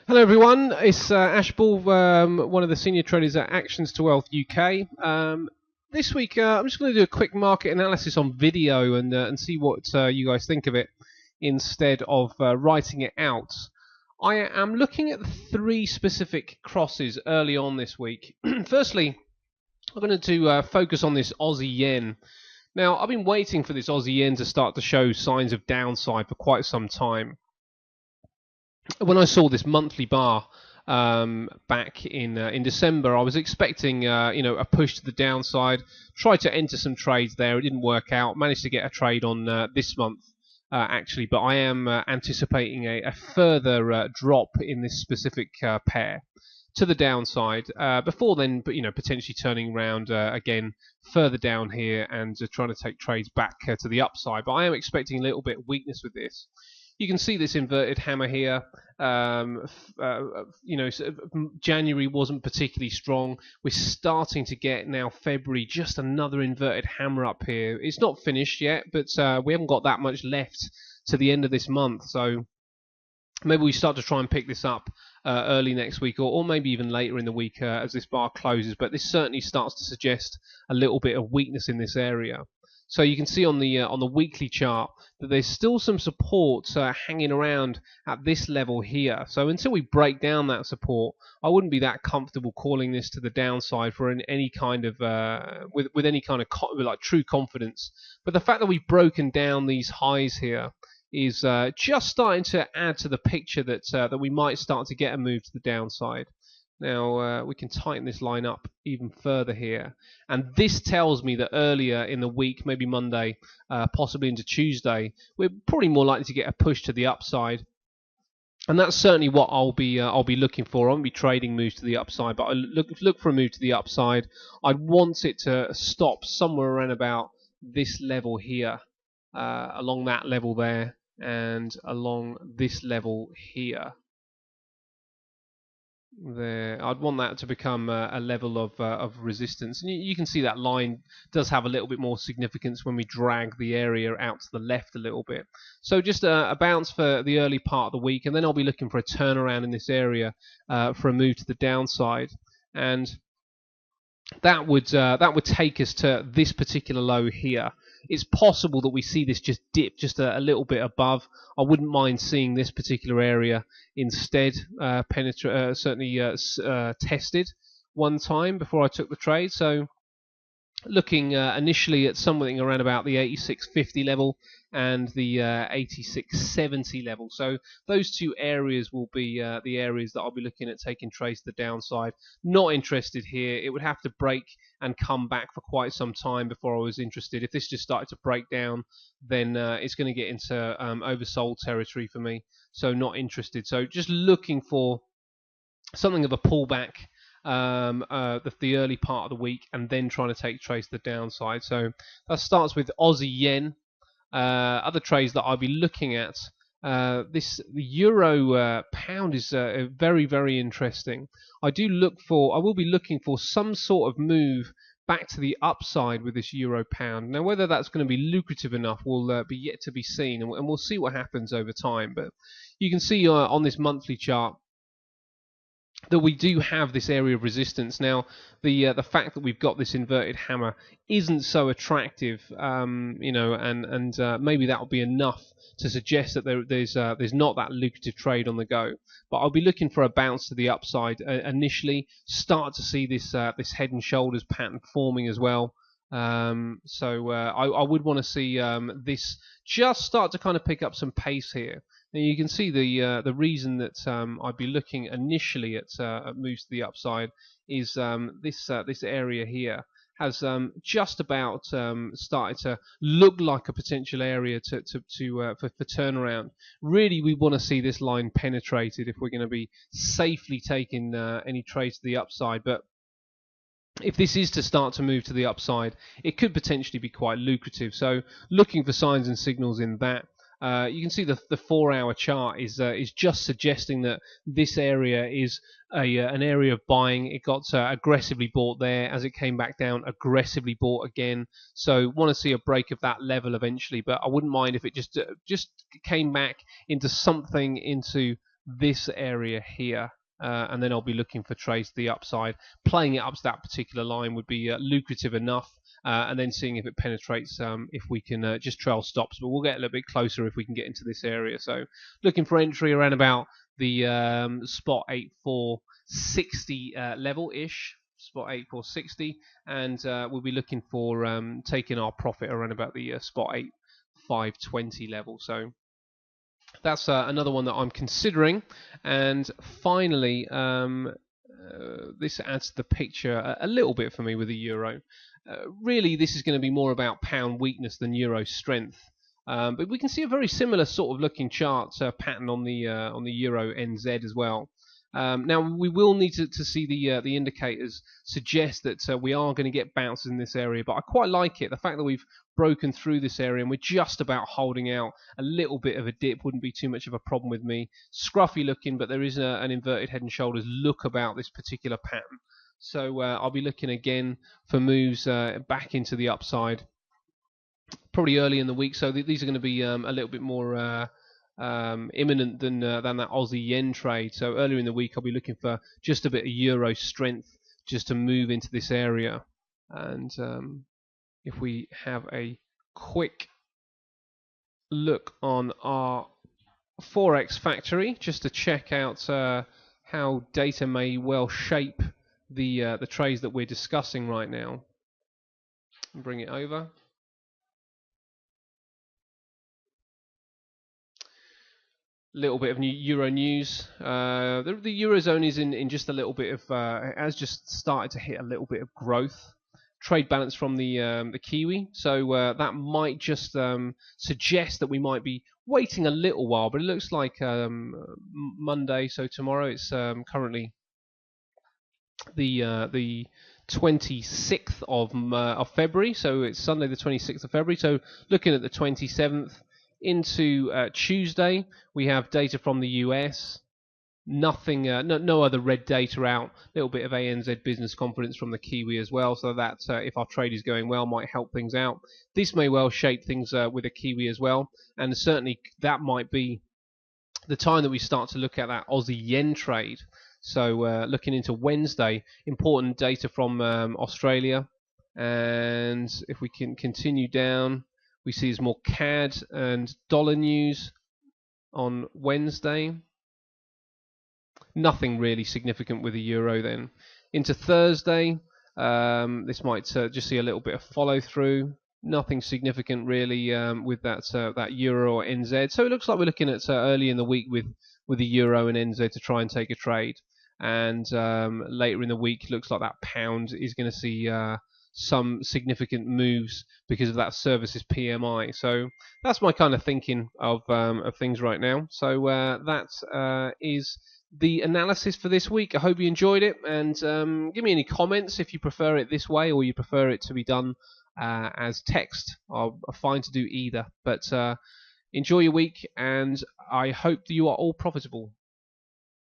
Hello everyone, it's Ashball, one of the senior traders at Actions to Wealth UK. This week I'm just going to do a quick market analysis on video and see what you guys think of it instead of writing it out. I am looking at three specific crosses early on this week. Firstly, I'm going to focus on this Aussie yen. Now, I've been waiting for this Aussie yen to start to show signs of downside for quite some time. When I saw this monthly bar back in December, I was expecting a push to the downside. Tried to enter some trades there, it didn't work out. Managed to get a trade on this month actually, but I am anticipating a further drop in this specific pair to the downside before then, but potentially turning around again further down here and trying to take trades back to the upside. But I am expecting a little bit of weakness with this. You can see this inverted hammer here. January wasn't particularly strong. We're starting to get now February, just another inverted hammer up here. It's not finished yet, but we haven't got that much left to the end of this month. So maybe we start to try and pick this up early next week, or maybe even later in the week as this bar closes. But this certainly starts to suggest a little bit of weakness in this area. So you can see on the weekly chart that there's still some support hanging around at this level here. So until we break down that support, I wouldn't be that comfortable calling this to the downside for any kind of with any kind of like true confidence. But the fact that we've broken down these highs here is just starting to add to the picture that we might start to get a move to the downside. Now we can tighten this line up even further here, and this tells me that earlier in the week, maybe Monday, possibly into Tuesday, we're probably more likely to get a push to the upside, and that's certainly what I'll be looking for. I won't be trading moves to the upside, but I look for a move to the upside. I'd want it to stop somewhere around about this level here, along that level there, and along this level here. There, I'd want that to become a level of resistance, and you can see that line does have a little bit more significance when we drag the area out to the left a little bit. So just a bounce for the early part of the week, and then I'll be looking for a turnaround in this area for a move to the downside, and that would take us to this particular low here. It's possible that we see this just dip just a little bit above. I wouldn't mind seeing this particular area instead certainly tested one time before I took the trade. So looking initially at something around about the 86.50 level and the 86.70 level. So those two areas will be the areas that I'll be looking at taking trades to the downside. Not interested here. It would have to break and come back for quite some time before I was interested. If this just started to break down, then it's going to get into oversold territory for me. So not interested. So just looking for something of a pullback the early part of the week, and then trying to take trades to the downside. So that starts with Aussie yen. Other trades that I'll be looking at, the euro pound is very, very interesting. I will be looking for some sort of move back to the upside with this euro pound. Now, whether that's going to be lucrative enough will be yet to be seen, and we'll see what happens over time. But you can see on this monthly chart that we do have this area of resistance. Now, the fact that we've got this inverted hammer isn't so attractive, and maybe that will be enough to suggest that there's not that lucrative trade on the go. But I'll be looking for a bounce to the upside initially. Start to see this head and shoulders pattern forming as well. I would want to see this just start to kind of pick up some pace here. Now you can see the reason that I'd be looking initially at moves to the upside is this area here has just about started to look like a potential area for turnaround. Really, we want to see this line penetrated if we're going to be safely taking any trades to the upside. But if this is to start to move to the upside, it could potentially be quite lucrative. So looking for signs and signals in that. You can see the 4-hour chart is just suggesting that this area is an area of buying. It got aggressively bought there. As it came back down, aggressively bought again. So want to see a break of that level eventually, but I wouldn't mind if it just came back into something into this area here. And then I'll be looking for trades to the upside. Playing it up to that particular line would be lucrative enough, and then seeing if it penetrates, if we can just trail stops. But we'll get a little bit closer if we can get into this area. So looking for entry around about the spot 8460 level-ish, spot 8460, and we'll be looking for taking our profit around about the spot 8520 level. So that's another one that I'm considering. And finally, this adds to the picture a little bit for me with the euro. Really, this is going to be more about pound weakness than euro strength. But we can see a very similar sort of looking chart pattern on the euro NZ as well. Now we will need to see the indicators suggest that we are going to get bounces in this area, but I quite like it. The fact that we've broken through this area and we're just about holding out. A little bit of a dip wouldn't be too much of a problem with me. Scruffy looking, but there is an inverted head and shoulders look about this particular pattern. So I'll be looking again for moves back into the upside probably early in the week. So these are going to be a little bit more imminent than that Aussie yen trade. So earlier in the week I'll be looking for just a bit of euro strength just to move into this area. And if we have a quick look on our Forex Factory just to check out how data may well shape the trades that we're discussing right now, bring it over. Little bit of Euro news. The Eurozone is in just a little bit of it has just started to hit a little bit of growth. Trade balance from the Kiwi, so that might just suggest that we might be waiting a little while. But it looks like Monday, so tomorrow. It's currently the 26th of February, so it's Sunday the 26th of February. So looking at the 27th. Into Tuesday, we have data from the US. Nothing, no other red data out. A little bit of ANZ business confidence from the Kiwi as well. So that if our trade is going well, might help things out. This may well shape things with the Kiwi as well, and certainly that might be the time that we start to look at that Aussie yen trade. So looking into Wednesday, important data from Australia, and if we can continue down. We see there's more CAD and dollar news on Wednesday. Nothing really significant with the euro then. Into Thursday, this might just see a little bit of follow through. Nothing significant really with that euro or NZ. So it looks like we're looking at early in the week with the euro and NZ to try and take a trade. And later in the week, looks like that pound is going to see some significant moves because of that services PMI. So that's my kind of thinking of things right now. So that is the analysis for this week. I hope you enjoyed it, and give me any comments if you prefer it this way or you prefer it to be done as text. I'm fine to do either. But enjoy your week, and I hope that you are all profitable.